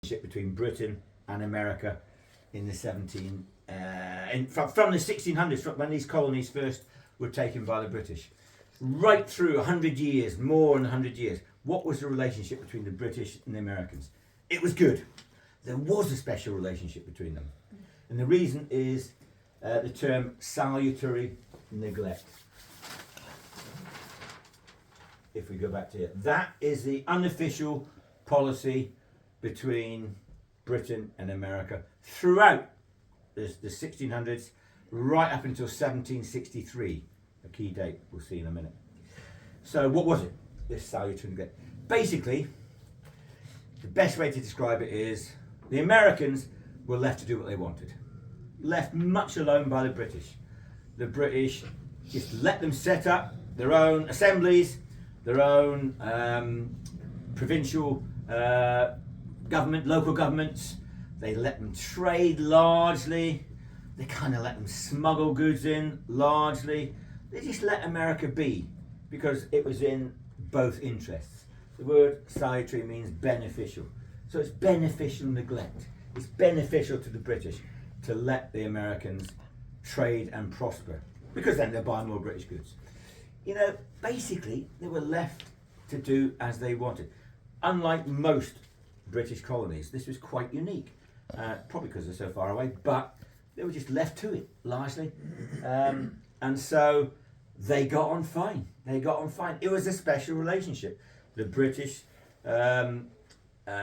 between Britain and America in the from the 1600s, from when these colonies first were taken by the British, right through 100 years, more than 100 years. What was the relationship between the British and the Americans? It was good. There was a special relationship between them. And the reason is the term salutary neglect. If we go back to here, that is the unofficial policy between Britain and America throughout the 1600s, right up until 1763, a key date we'll see in a minute. So what was it, this salutary neglect? Basically, the best way to describe it is the Americans were left to do what they wanted, left much alone by the British. The British just let them set up their own assemblies, their own provincial government, local governments. They let them trade largely. They kind of let them smuggle goods in largely. They just let America be because it was in both interests. The word salutary means beneficial. So it's beneficial neglect. It's beneficial to the British to let the Americans trade and prosper because then they'll buy more British goods. You know, basically they were left to do as they wanted. Unlike most British colonies, this was quite unique. Probably because they're so far away, but they were just left to it largely, and so they got on fine. It was a special relationship. The British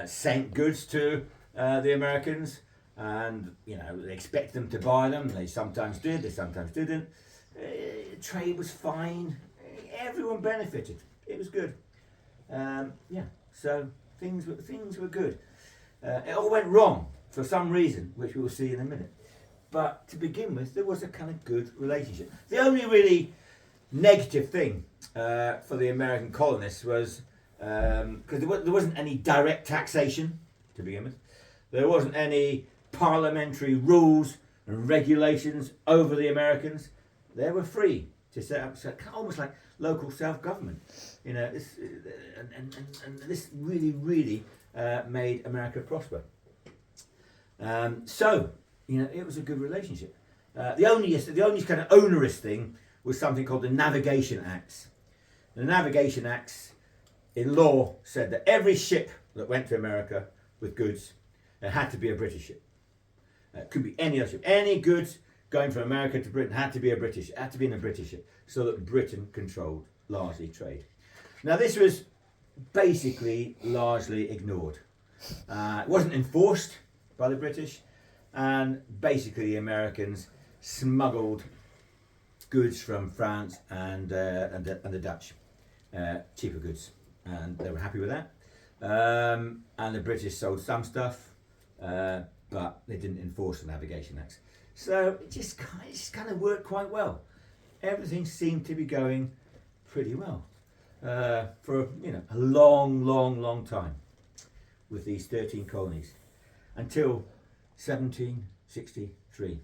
sent goods to the Americans, and they expect them to buy them. They sometimes did, they sometimes didn't. Trade was fine. Everyone benefited. It was good. So things were good. It all went wrong for some reason, which we will see in a minute. But to begin with, there was a kind of good relationship. The only really negative thing for the American colonists was because there wasn't any direct taxation to begin with. There wasn't any parliamentary rules and regulations over the Americans. They were free to set up, almost like local self-government. This really made America prosper. It was a good relationship. The only kind of onerous thing was something called the Navigation Acts. The Navigation Acts in law said that every ship that went to America with goods, it had to be a British ship. It could be any other ship. Any goods going from America to Britain had to be in a British ship, so that Britain controlled largely trade. Now this was basically largely ignored. It wasn't enforced by the British, and basically the Americans smuggled goods from France and the Dutch, cheaper goods, and they were happy with that. And the British sold some stuff, but they didn't enforce the Navigation Acts. So it just kind of worked quite well. Everything seemed to be going pretty well for a long time with these 13 colonies until 1763.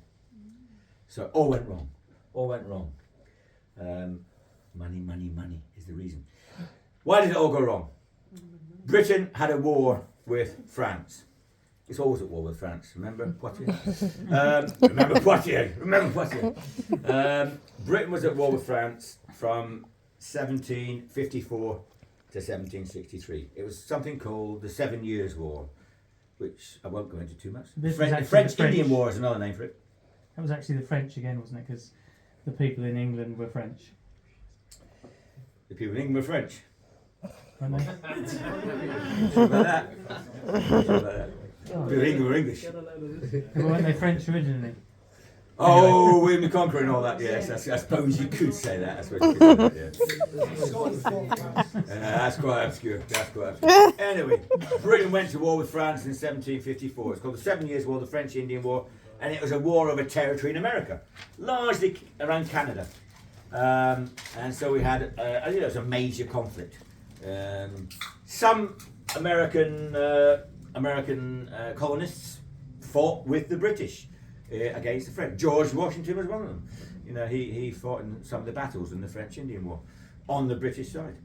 So all went wrong. Money is the reason. Why did it all go wrong? Britain had a war with France. It's always at war with France. Remember Poitiers? Remember Poitiers. Britain was at war with France from 1754 to 1763. It was something called the 7 Years' War, which I won't go into too much. The French Indian War is another name for it. That was actually the French again, wasn't it? Because the people in England were French. The people in England were French. Weren't they? Sure about that. People in England were English. Well, weren't they French originally? Oh, William the Conqueror and all that. Yes, I suppose you could say that. I suppose you could say that, yeah. That's quite obscure. Anyway, Britain went to war with France in 1754. It's called the 7 Years' War, the French Indian War, and it was a war over territory in America, largely around Canada. And so we had, it was a major conflict. Some American colonists fought with the British against the French. George Washington was one of them. He fought in some of the battles in the French Indian War on the British side.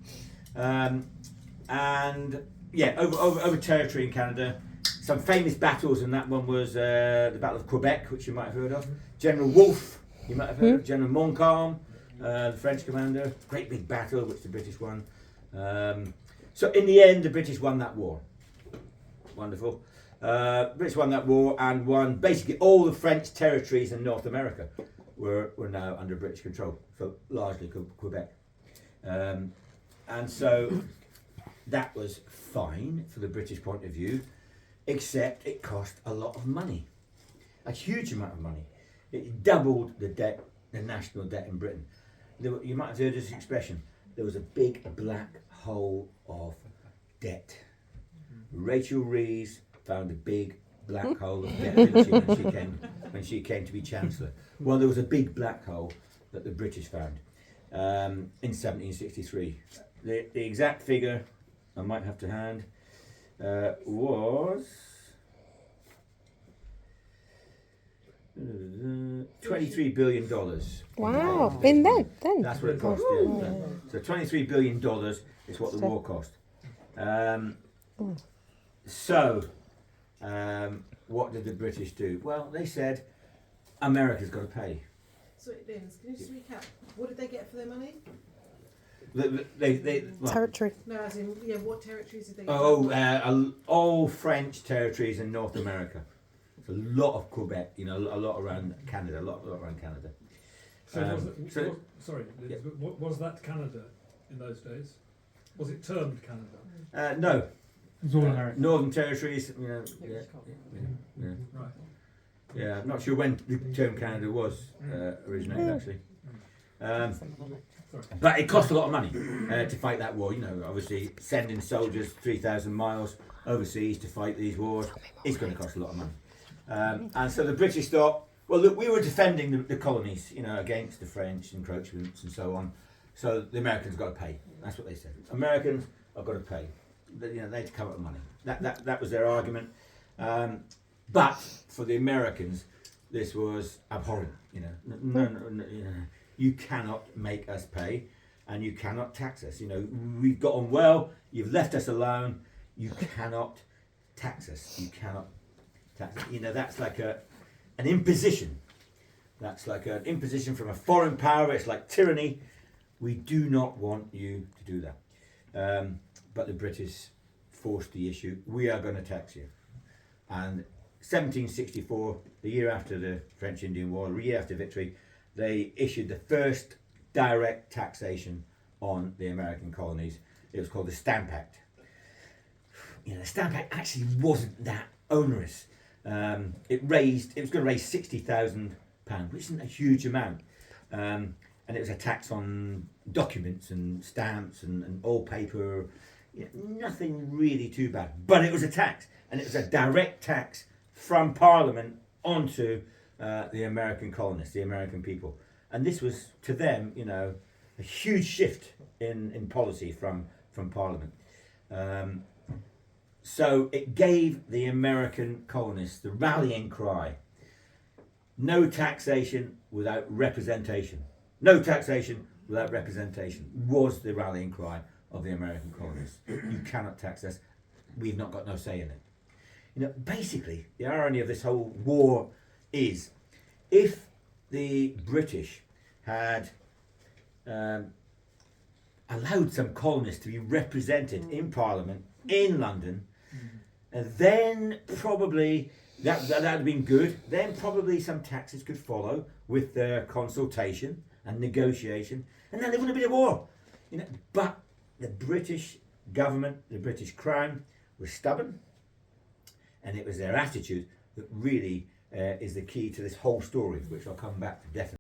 Over territory in Canada, some famous battles, and that one was the Battle of Quebec, which you might have heard of. General Wolfe, you might have heard of. General Montcalm, the French commander. Great big battle, which the British won. So in the end, the British won that war. Wonderful. British won that war and won basically all the French territories in North America were now under British control. So largely Quebec. And so that was fine for the British point of view, except it cost a lot of money, a huge amount of money. It doubled the debt, the national debt in Britain. You might have heard this expression. There was a big black hole of debt. Rachel Reeves found a big black hole of debt when she came to be Chancellor. Well, there was a big black hole that the British found in 1763. The exact figure, I might have to hand, was $23 billion. Wow, in that then. That's what it cost. Yeah. So $23 billion is what the war cost. What did the British do? Well, they said America's got to pay. So, Dennis, can you just recap? What did they get for their money? Territory. No, as in, yeah, what territories did they get? All French territories in North America. It's a lot of Quebec, a lot around Canada, a lot around Canada. Was that Canada in those days? Was it termed Canada? No. It was all American. Northern territories, Right. Yeah, I'm not sure when the term Canada was originated actually. But it cost a lot of money to fight that war. Obviously sending soldiers 3,000 miles overseas to fight these wars, it's going to cost a lot of money. And so the British thought, well, look, we were defending the colonies, against the French encroachments and so on. So the Americans got to pay. That's what they said. Americans have got to pay. They had to come up with money. That was their argument. But for the Americans, this was abhorrent. No, you cannot make us pay, and you cannot tax us. We've got on well. You've left us alone. You cannot tax us. You cannot tax us. That's like an imposition. That's like an imposition from a foreign power. It's like tyranny. We do not want you to do that. But the British forced the issue. We are going to tax you. And 1764, the year after the French Indian War, the year after victory, they issued the first direct taxation on the American colonies. It was called the Stamp Act. The Stamp Act actually wasn't that onerous. It was going to raise £60,000, which isn't a huge amount. And it was a tax on documents and stamps and old paper. Nothing really too bad, but it was a tax, and it was a direct tax from Parliament onto the American colonists, the American people, and this was to them, a huge shift in policy from Parliament. So it gave the American colonists the rallying cry: no taxation without representation. No taxation without representation was the rallying cry of the American colonists. You cannot tax us. We've not got no say in it. Basically, the irony of this whole war is, if the British had allowed some colonists to be represented in Parliament in London, and then probably that would have been good. Then probably some taxes could follow with their consultation and negotiation, and then there wouldn't have been a war. But the British government, the British Crown, was stubborn, and it was their attitude that really is the key to this whole story, which I'll come back to definitely.